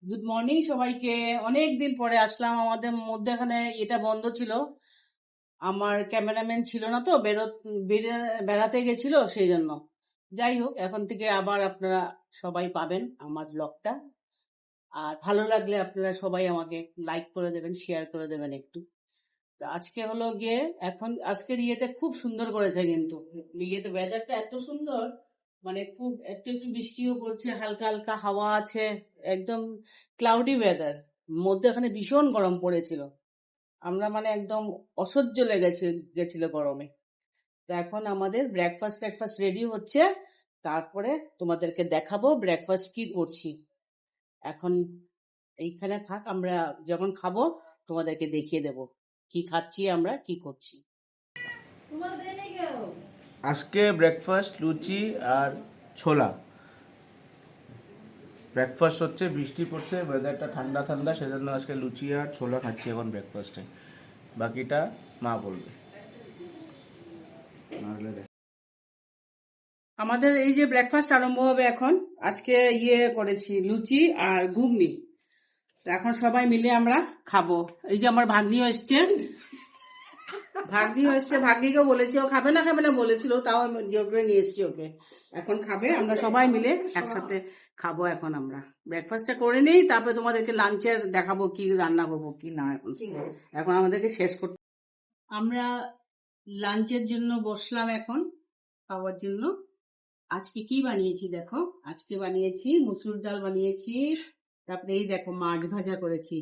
Good morning সবাইকে। অনেক দিন পরে আসলাম। আমাদের মধ্যে এখানে এটা বন্ধ ছিল, আমার ক্যামেরাম্যান ছিল না তো, বেড়াতে গেছিল সেই জন্য। যাই হোক, এখন থেকে আবার আপনারা সবাই পাবেন আমার ব্লগটা। আর ভালো লাগলে আপনারা সবাই আমাকে লাইক করে দেবেন, শেয়ার করে দেবেন একটু। তো আজকে হলো গিয়ে, এখন আজকের ইয়েটা খুব সুন্দর করেছে, কিন্তু ইয়েটা ওয়েদারটা এত সুন্দর, মানে খুব একটু একটু বৃষ্টিও পড়ছে, হালকা হালকা হাওয়া আছে, একদম ক্লাউডি ওয়েদার। মধ্যে এখানে ভীষণ গরম পড়েছিল, আমরা মানে একদম অসহ্য গেছিল গরমে। তো এখন আমাদের ব্রেকফাস্ট রেডি হচ্ছে, তারপরে তোমাদেরকে দেখাবো ব্রেকফাস্ট কি করছি। এখন এইখানে থাক, আমরা যখন খাবো তোমাদেরকে দেখিয়ে দেব কি খাচ্ছি, আমরা কি করছি। আজকে ব্রেকফাস্ট লুচি আর ছোলা। ব্রেকফাস্ট হচ্ছে, বৃষ্টি পড়ছে, ওয়েদারটা ঠান্ডা ঠান্ডা, সেজন্য আজকে লুচি আর ছোলা খাচ্ছি এখন ব্রেকফাস্টে। বাকিটা মা বলবে। আমাদের এই যে ব্রেকফাস্ট আরম্ভ হবে এখন। আজকে করেছি লুচি আর ঘুগনি। তো এখন সবাই মিলে আমরা খাবো। এই যে আমার ভাগ্নিও এসছে, ভাগ্নিকেও বলেছি, ও খাবে না বলেছিল, তাও আমি জোর করে নিয়ে এসছি ওকে। এখন খাবে, আমরা সবাই মিলে একসাথে খাবো। এখন আমরা ব্রেকফাস্টটা করে নিই, তারপরে তোমাদেরকে লাঞ্চের দেখাবো কি রান্না করবো কি না। এখন আমাদেরকে শেষ করতে, আমরা লাঞ্চের জন্য বসলাম এখন খাওয়ার জন্য। আজকে কি বানিয়েছি দেখো, আজকে বানিয়েছি মুসুর ডাল বানিয়েছি, তারপরে এই দেখো মাছ ভাজা করেছি।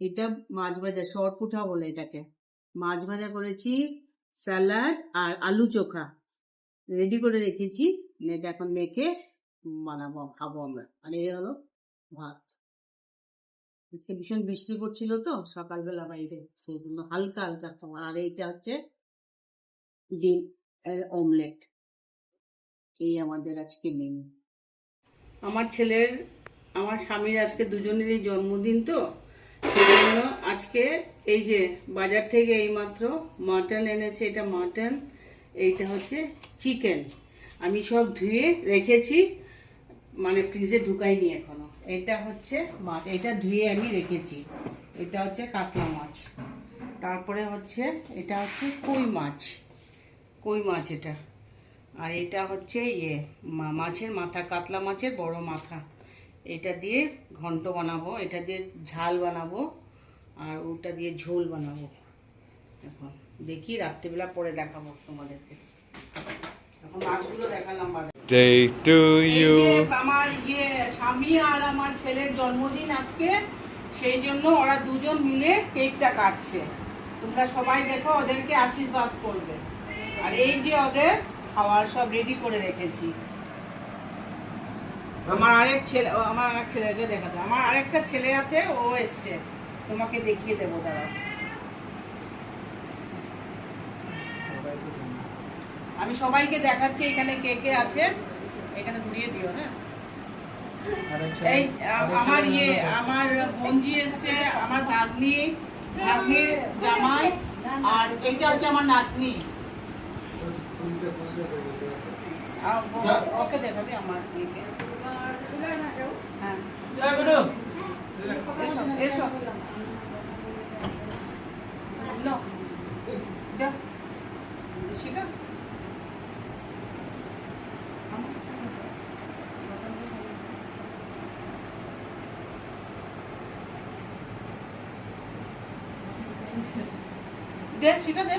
এটা মাছ ভাজা, সরপুঠা বলে এটাকে। মাছ ভাজা করেছি, স্যালাড আর আলু চোখা রেডি করে রেখেছি। এটা এখন মেখে বানাবো, খাবো আমরা। আর এই হলো ভাত। আজকে ভীষণ বৃষ্টি পড়ছিল তো সকালবেলা বাইরে, সেই জন্য হালকা হালকা খাওয়া। আর এইটা হচ্ছে ডিম অমলেট। এই আমাদের আজকে মেনু। আমার স্বামীর আজকে দুজনেরই জন্মদিন, তো সেই জন্য আজকে এই যে বাজার থেকে এইমাত্র মাটন এনেছে। এটা মাটন, এইটা হচ্ছে চিকেন। আমি সব ধুয়ে রেখেছি, মানে ফ্রিজে ঢুকাইনি এখনো। এটা হচ্ছে মাছ, এটা ধুয়ে আমি রেখেছি। এটা হচ্ছে কাতলা মাছ। তারপরে হচ্ছে এটা হচ্ছে কই মাছ এটা। আর এটা হচ্ছে মাছের মাথা, কাতলা মাছের বড় মাথা। এটা দিয়ে ঘন্ট বানাবো, এটা দিয়ে ঝাল বানাবো, আর ওটা দিয়ে ঝোল বানাবো। এখন দেখি, রাত্রিবেলা পরে দেখাবো তোমাদেরকে। এখন মাছগুলো দেখালাম। আমার স্বামী আর আমার ছেলের জন্মদিন আজকে, সেই জন্য ওরা দুজন মিলে কেকটা কাটছে। তোমরা সবাই দেখো, ওদেরকে আশীর্বাদ করবে। আর এই যে ওদের খাওয়ার সব রেডি করে রেখেছি। আমার আরেক ছেলেকে দেখাতে, আমার আরেকটা ছেলে আছে, ও এসছে, তোমাকে দেখিয়ে দেবো। দাঁড়া, আমি সবাইকে দেখাচ্ছি এখানে কে কে আছে। এখানে ঘুরিয়ে দিও। হ্যাঁ, এই আমার বোনজি এসছে, আমার ভাগ্নির জামাই, আর এইটা হচ্ছে আমার নাতনি। ওকে দেখাবি আমার মেয়েকে। হ্যাঁ, এসো শিখা। দে শিখা, দে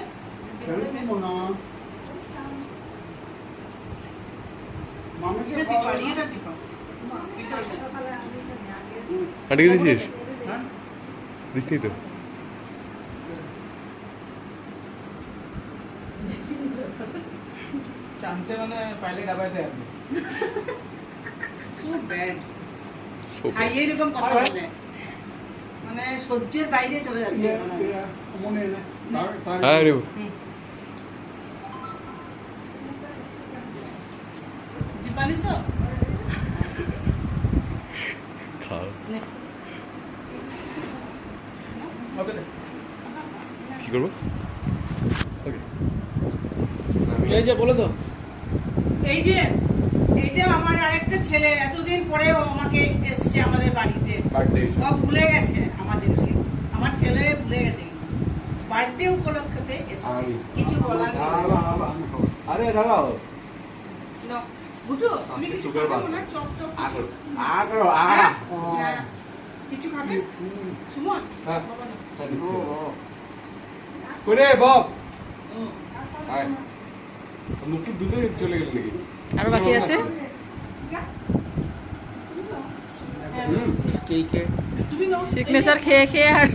আটকে দিয়েছিস? দিসনি তো? চামচে মানে পাইলে ডাবাইতে আপনি সো ব্যাড। খাইয়ে এরকম কথা বলে, মানে সহ্যের বাইরে চলে যাচ্ছে। হ্যাঁ রে, দীপালি সো খাও। কি করবো? এই যে বলে তো, এই যে এইটা আমার আরেকটা ছেলে, এতদিন পরে ও আমাকে এসছে আমাদের বাড়িতে বার্থডে ও ভুলে গেছে আমাদেরকে, আমার ছেলে ভুলে গেছে, বার্থডে উপলক্ষে এসেছে, কিছু বলার নেই। আরে দাঁড়াও নাও, বুটু, তুমি কিছু সুগার খাবে বাদ। না? চপ টপ কিছু? আগরো হ্যাঁ? হ্যাঁ। কিছু খাবে সুমন? হ্যাঁ। বাবা নাও। করে বব ও, আয় মুখ দুধে চলে গেল নাকি আরো বাকি আছে? কেকে তুমি নাও। সিগনেচার খেয়ে খেয়ে আর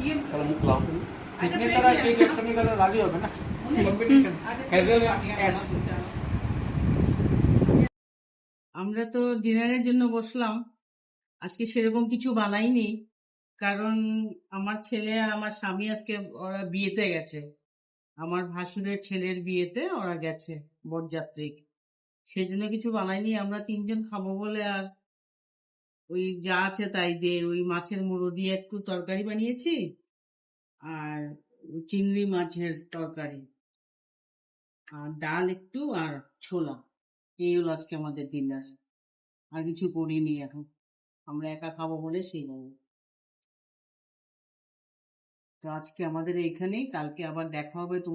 ইয়ে, তাহলে মুখ লাও তুমি আচ্ছা, কিতনে plate তারা নিয়ে কেক আসো না? একসঙ্গে তারা রাজি হবে না অনেক। কম্পিটিশন আচ্ছা, হেজেল plate এস আমরা তো ডিনারের জন্য বসলাম। আজকে সেরকম কিছু বানাইনি, কারণ আমার ছেলে আর আমার স্বামী আজকে ওরা বিয়েতে গেছে, আমার ভাসুরের ছেলের বিয়েতে ওরা গেছে বরযাত্রী, সেই জন্য কিছু বানাইনি। আমরা তিনজন খাবো বলে আর ওই যা আছে তাই দিয়ে ওই মাছের মুড়ো দিয়ে একটু তরকারি বানিয়েছি, আর ওই চিংড়ি মাছের তরকারি, আর ডাল একটু, আর ছোলা। এই হলো আজকে আমাদের ডিনার, আর কিছু করিনি এখন, আমরা একা খাবো বলে সেই জন্য। তো আজকে আমাদের এইখানেই, কালকে আবার দেখা হবে তোমার